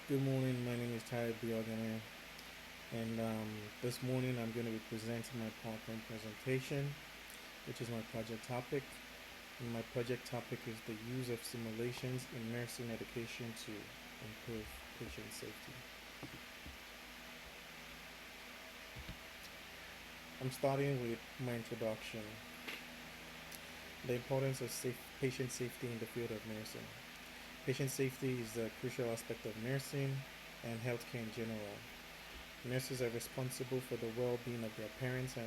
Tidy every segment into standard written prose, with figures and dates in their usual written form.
Good morning. My name is Beoghene, and this morning I'm going to be presenting my PowerPoint presentation, which is my project topic. And my project topic is the use of simulations in nursing education to improve patient safety. I'm starting with my introduction. The importance of patient safety in the field of nursing. Patient safety is a crucial aspect of nursing and healthcare in general. Nurses are responsible for the well-being of their parents and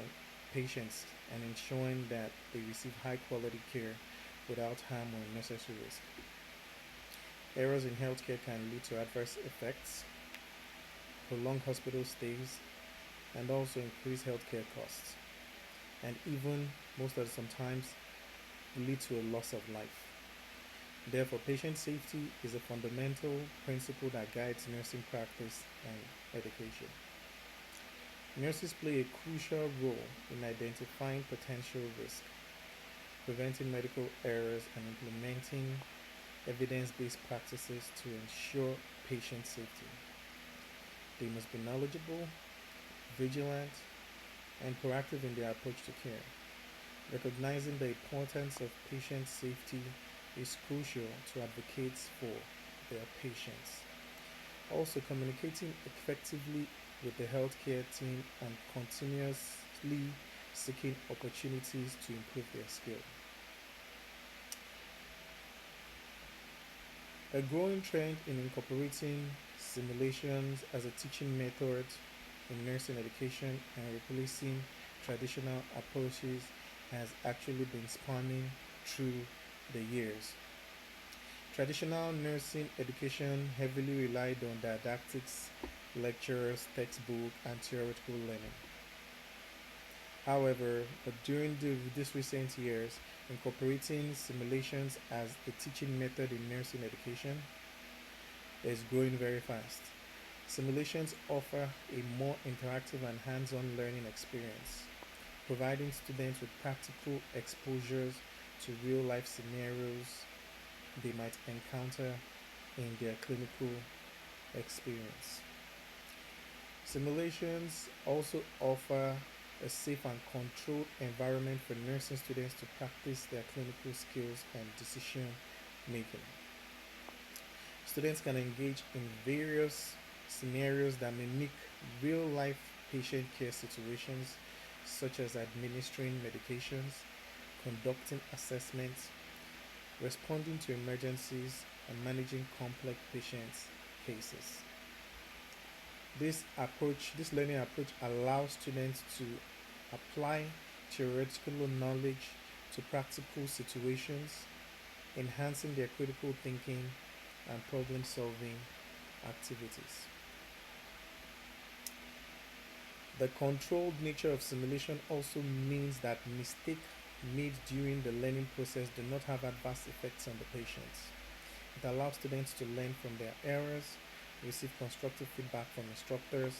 patients and ensuring that they receive high-quality care without harm or unnecessary risk. Errors in healthcare can lead to adverse effects, prolonged hospital stays, and also increased healthcare costs, and even most of the sometimes lead to a loss of life. Therefore, patient safety is a fundamental principle that guides nursing practice and education. Nurses play a crucial role in identifying potential risk, preventing medical errors, and implementing evidence-based practices to ensure patient safety. They must be knowledgeable, vigilant, and proactive in their approach to care. Recognizing the importance of patient safety is crucial to advocate for their patients. Also, communicating effectively with the healthcare team and continuously seeking opportunities to improve their skill. A growing trend in incorporating simulations as a teaching method in nursing education and replacing traditional approaches has actually been spanning through the years. Traditional nursing education heavily relied on didactics, lectures, textbook, and theoretical learning. However, during these recent years, incorporating simulations as a teaching method in nursing education is growing very fast. Simulations offer a more interactive and hands-on learning experience, providing students with practical exposures to real-life scenarios they might encounter in their clinical experience. Simulations also offer a safe and controlled environment for nursing students to practice their clinical skills and decision making. Students can engage in various scenarios that mimic real life patient care situations, such as administering medications, conducting assessments, responding to emergencies, and managing complex patient cases. This learning approach allows students to apply theoretical knowledge to practical situations, enhancing their critical thinking and problem solving activities. The controlled nature of simulation also means that mistakes made during the learning process do not have adverse effects on the patients. It allows students to learn from their errors, receive constructive feedback from instructors,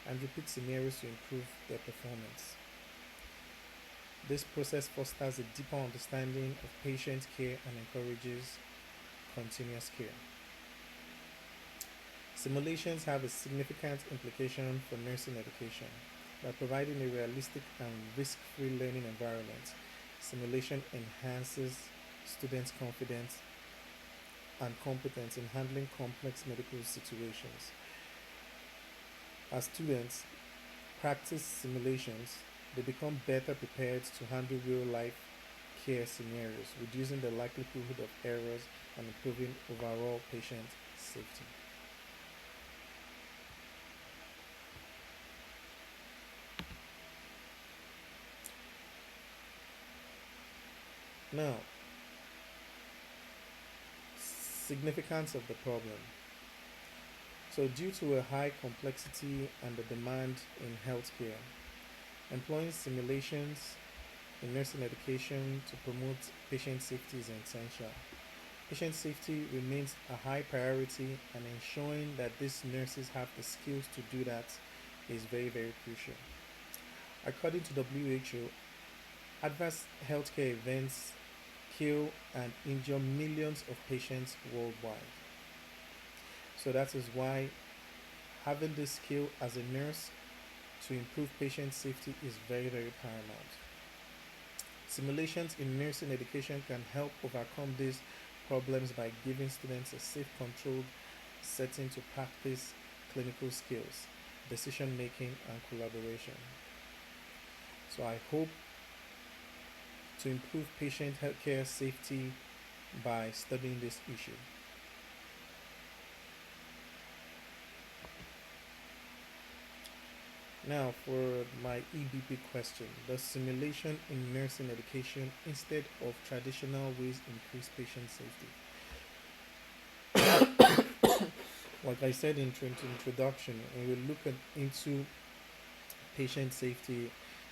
and repeat scenarios to improve their performance. This process fosters a deeper understanding of patient care and encourages continuous care. Simulations have a significant implication for nursing education. By providing a realistic and risk-free learning environment, simulation enhances students' confidence and competence in handling complex medical situations. As students practice simulations, they become better prepared to handle real-life care scenarios, reducing the likelihood of errors and improving overall patient safety. Now, significance of the problem. So, due to a high complexity and the demand in healthcare, employing simulations in nursing education to promote patient safety is essential. Patient safety remains a high priority, and ensuring that these nurses have the skills to do that is very, very crucial. According to WHO, adverse healthcare events kill and injure millions of patients worldwide. So that is why having this skill as a nurse to improve patient safety is very, very paramount. Simulations in nursing education can help overcome these problems by giving students a safe, controlled setting to practice clinical skills, decision making, and collaboration. So I hope to improve patient healthcare safety by studying this issue. Now, for my EBP question, does simulation in nursing education instead of traditional ways increase patient safety? Like I said in introduction, when we look into patient safety,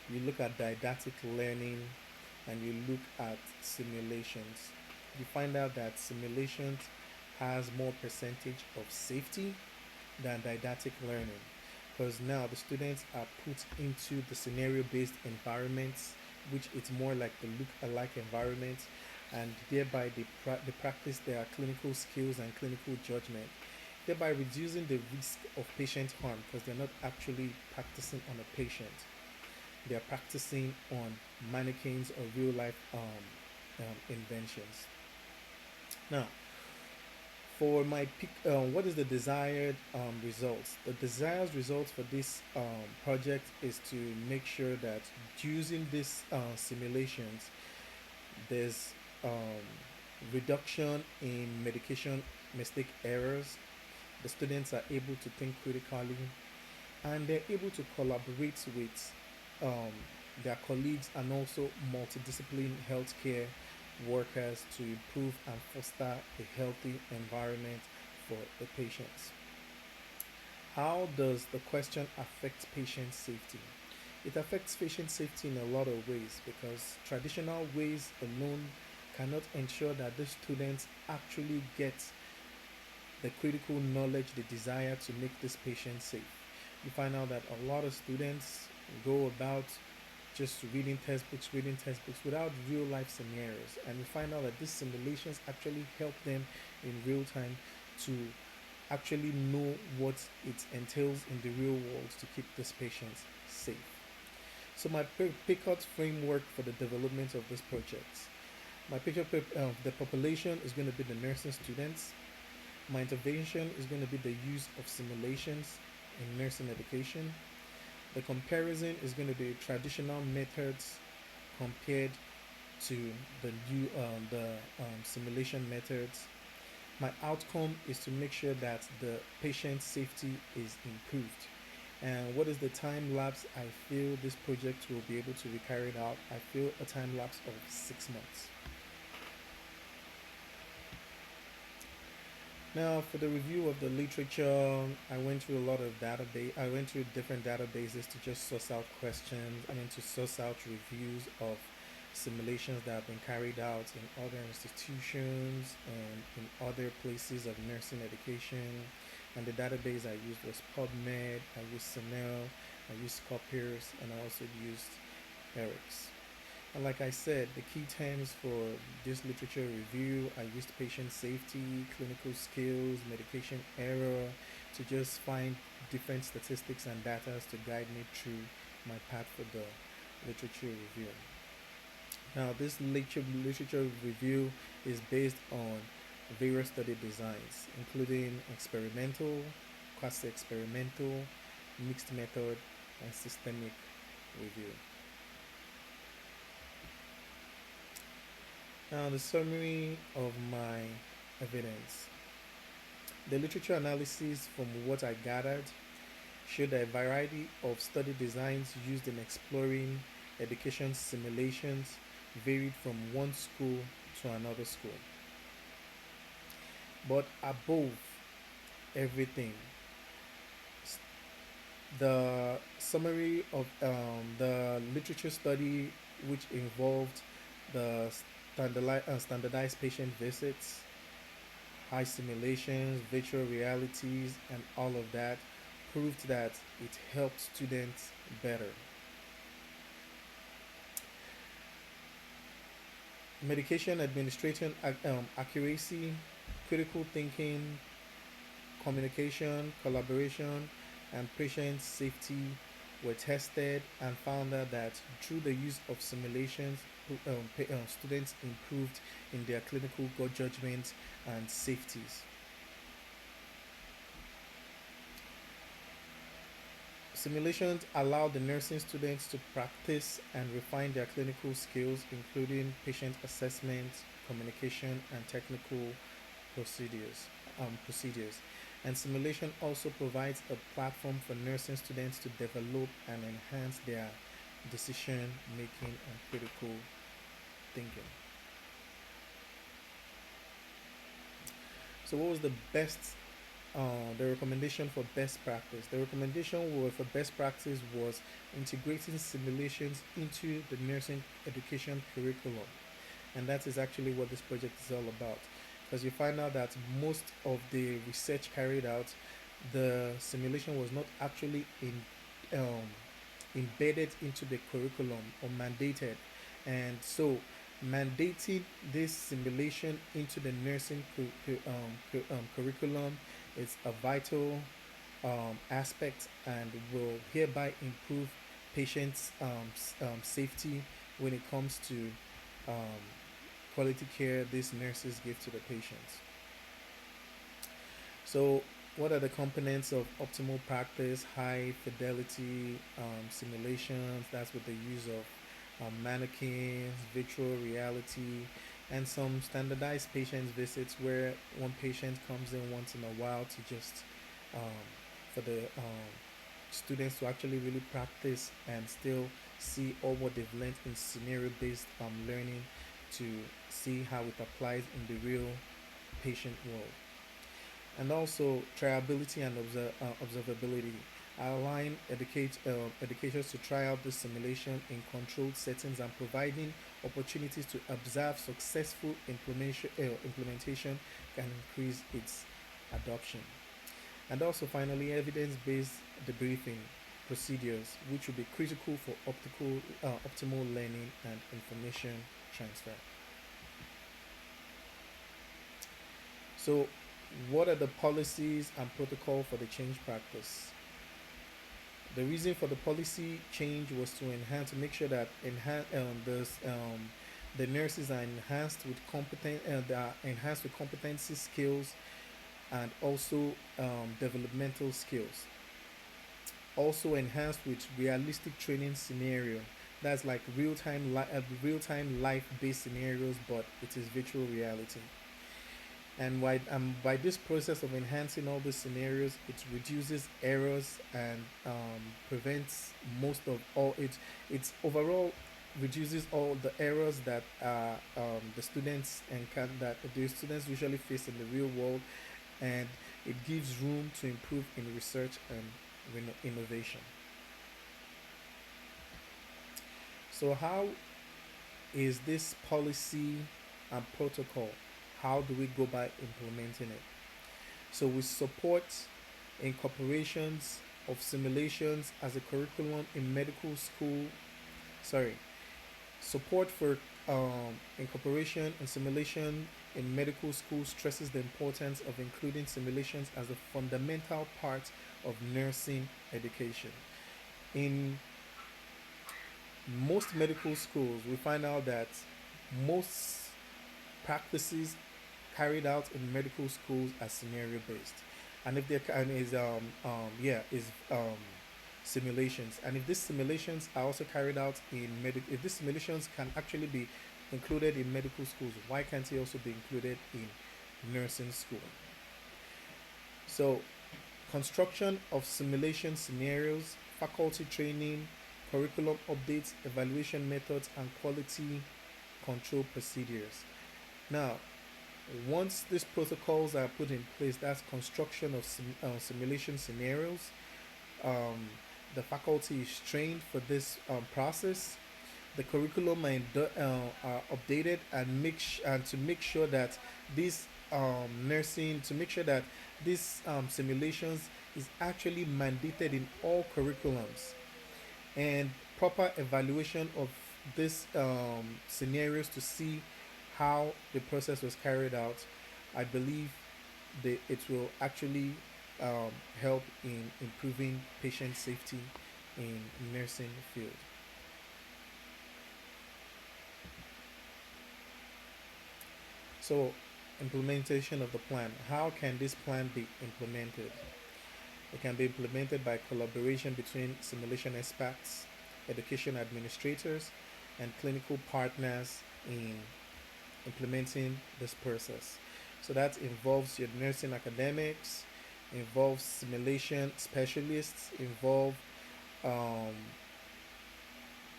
you look at didactic learning and you look at simulations, you find out that simulations has more percentage of safety than didactic learning, because now the students are put into the scenario based environments, which it's more like the look alike environment, and thereby they practice their clinical skills and clinical judgment, thereby reducing the risk of patient harm because they're not actually practicing on a patient, they're practicing on mannequins or real life inventions. Now, for my pick, what is the desired results? The desired results for this project is to make sure that using these simulations, there's reduction in medication mistake errors. The students are able to think critically, and they're able to collaborate with um, their colleagues and also multidisciplinary healthcare workers to improve and foster a healthy environment for the patients. How does the question affect patient safety? It affects patient safety in a lot of ways because traditional ways alone cannot ensure that the students actually get the critical knowledge they desire to make this patient safe. You find out that a lot of students go about just reading textbooks without real life scenarios. And you find out that these simulations actually help them in real time to actually know what it entails in the real world to keep these patients safe. So my PICOT framework for the development of this project. My picture, the population is going to be the nursing students. My intervention is going to be the use of simulations in nursing education. The comparison is going to be traditional methods compared to the new simulation methods. My outcome is to make sure that the patient safety is improved. And what is the time lapse I feel this project will be able to be carried out? I feel a time lapse of 6 months. Now, for the review of the literature, I went through a lot of database. I went through different databases to just source out questions. I mean, to source out reviews of simulations that have been carried out in other institutions and in other places of nursing education. And the database I used was PubMed. I used Senel. I used Copiers, and I also used Eric's. And like I said, the key terms for this literature review, I used patient safety, clinical skills, medication error to just find different statistics and data to guide me through my path for the literature review. Now, this literature review is based on various study designs, including experimental, quasi-experimental, mixed method, and systemic review. Now, the summary of my evidence. The literature analysis from what I gathered showed a variety of study designs used in exploring education simulations varied from one school to another school. But above everything, the summary of the literature study, which involved the standardized patient visits, high simulations, virtual realities, and all of that, proved that it helped students better. Medication administration accuracy, critical thinking, communication, collaboration, and patient safety were tested and found out that through the use of simulations, students improved in their clinical gut judgment and safeties. Simulations allow the nursing students to practice and refine their clinical skills, including patient assessment, communication, and technical procedures. And simulation also provides a platform for nursing students to develop and enhance their decision making and critical thinking. So, what was the recommendation for best practice? The recommendation for best practice was integrating simulations into the nursing education curriculum, and that is actually what this project is all about. Because you find out that most of the research carried out, the simulation was not actually um, embedded into the curriculum or mandated, and so mandating this simulation into the nursing curriculum is a vital aspect and will hereby improve patients' safety when it comes to um, quality care these nurses give to the patients. So, what are the components of optimal practice? High fidelity simulations. That's with the use of mannequins, virtual reality, and some standardized patient visits where one patient comes in once in a while to just um, for the students to actually really practice and still see all what they've learned in scenario based learning to see how it applies in the real patient world. And also triability and observability. Educators to try out this simulation in controlled settings and providing opportunities to observe successful implementation can increase its adoption. And also, finally, evidence based debriefing procedures, which will be critical for optimal learning and information transfer. So, what are the policies and protocol for the change practice? The reason for the policy change was to make sure that the nurses are enhanced with competency skills and also developmental skills. Also enhanced with realistic training scenario. That's like real time life based scenarios, but it is virtual reality. And by this process of enhancing all these scenarios, it reduces errors and prevents most of all it overall reduces all the errors that the students that the students usually face in the real world, and it gives room to improve in research and innovation. So how is this policy and protocol? How do we go by implementing it? So we support incorporations of simulations as a curriculum in medical school. Sorry, support for incorporation and simulation in medical school stresses the importance of including simulations as a fundamental part of nursing education. In most medical schools, we find out that most practices carried out in medical schools are scenario based, and if they can is is simulations, and if these simulations are also carried out in if these simulations can actually be included in medical schools, why can't they also be included in nursing school? So, construction of simulation scenarios, faculty training, curriculum updates, evaluation methods, and quality control procedures. Now, once these protocols are put in place, that's construction of simulation scenarios. Um, the faculty is trained for this process. The curriculum are updated and to make sure that this nursing to make sure that these simulations is actually mandated in all curriculums, and proper evaluation of these scenarios to see how the process was carried out. I believe it will actually um, help in improving patient safety in nursing field. So, implementation of the plan. How can this plan be implemented? It can be implemented by collaboration between simulation experts, education administrators, and clinical partners in implementing this process. So that involves your nursing academics, involves simulation specialists, um,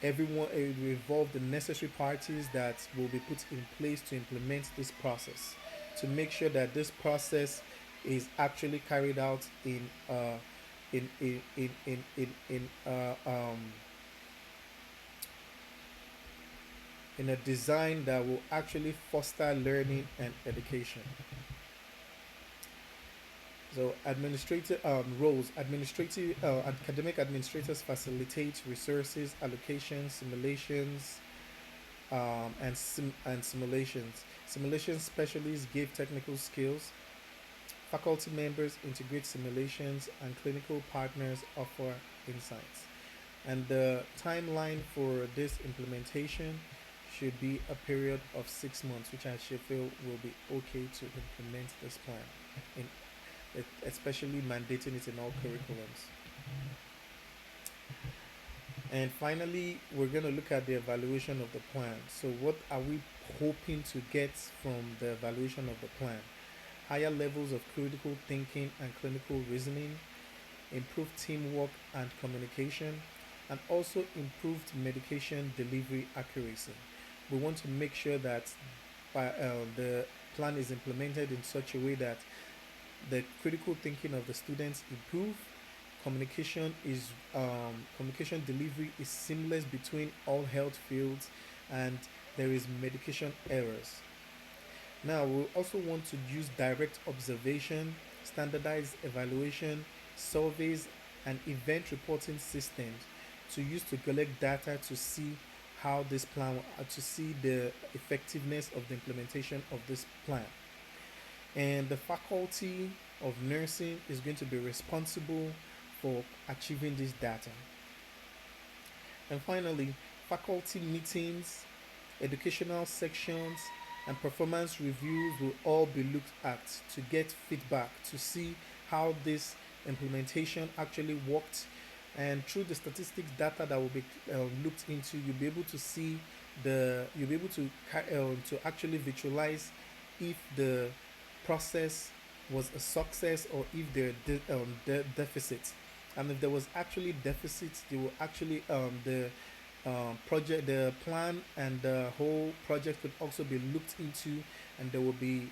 everyone. It will involve the necessary parties that will be put in place to implement this process, to make sure that this process is actually carried out in a design that will actually foster learning and education. So, administrative roles: administrative academic administrators facilitate resources, allocations, simulations, and simulations. Simulation specialists give technical skills. Faculty members integrate simulations, and clinical partners offer insights. And the timeline for this implementation should be a period of 6 months, which I should feel will be okay to implement this plan, in, especially mandating it in all curriculums. And finally, we're going to look at the evaluation of the plan. So, what are we hoping to get from the evaluation of the plan? Higher levels of critical thinking and clinical reasoning, improved teamwork and communication, and also improved medication delivery accuracy. We want to make sure that the plan is implemented in such a way that the critical thinking of the students improve. Communication delivery is seamless between all health fields, and there is medication errors. Now, we also want to use direct observation, standardized evaluation, surveys, and event reporting systems to use to collect data to see how this plan, to see the effectiveness of the implementation of this plan. And the faculty of nursing is going to be responsible for achieving this data. And finally, faculty meetings, educational sections, and performance reviews will all be looked at to get feedback to see how this implementation actually worked. And through the statistics data that will be looked into, you'll be able to see you'll be able to actually visualize if the process was a success or if there are deficits. And if there was actually deficits, they will actually the plan and the whole project could also be looked into, and there will be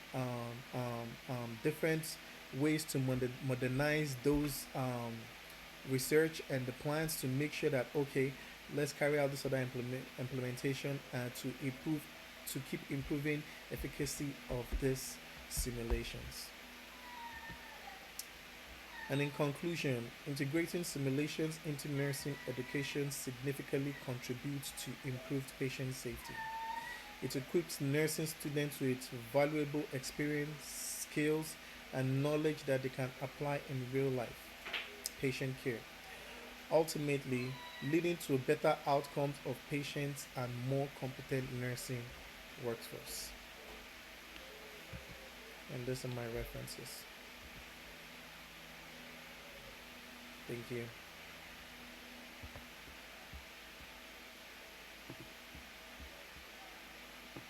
different ways to modernize those research and the plans to make sure that okay, let's carry out this other implementation to improve, to keep improving efficacy of these simulations. And in conclusion, integrating simulations into nursing education significantly contributes to improved patient safety. It equips nursing students with valuable experience, skills, and knowledge that they can apply in real life patient care, ultimately leading to better outcomes of patients and more competent nursing workforce. And these are my references. Thank you.